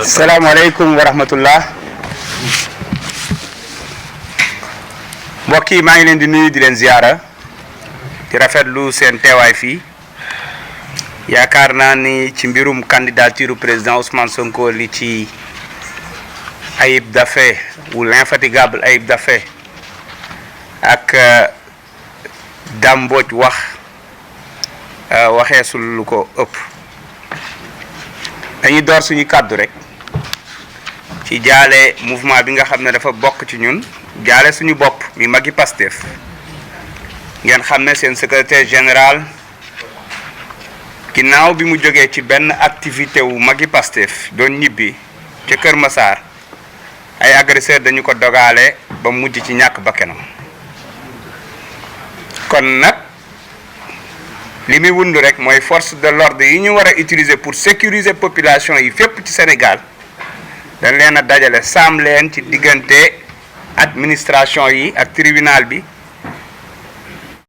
salaamaaleykum wa rahmatullah mbokk yi maa ngi leen di nuyu di leen ziyaara di rafetlu seen teewaay fii yaakaar naa ni ci mbirum candidature président Ousmane Sonko li ci Ayib Daffé ou l'infatigable Ayib Daffé ak Dame Mbodj wax waxeesul lu ko ëpp dañuy door suñu kàddu rek ci jaale mouvement bi nga xam ne dafa bokk ci ñun jaale suñu bopp mi magi Pastéef ngeen xam ne seen secrétaire général ginnaaw bi mu jógee ci benn activité wu magi Pastéef doon ñibbi ca Kër Massar ay agresseur dañu ko dogaale ba mujj ci ñàkk bakkanam kon nag li muy wund rek mooy force de l'ordre yi ñu war a utiliser pour sécuriser population yi fépp ci Sénégal dañ leen a dajale saam leen ci diggante administration yi ak tribunal bi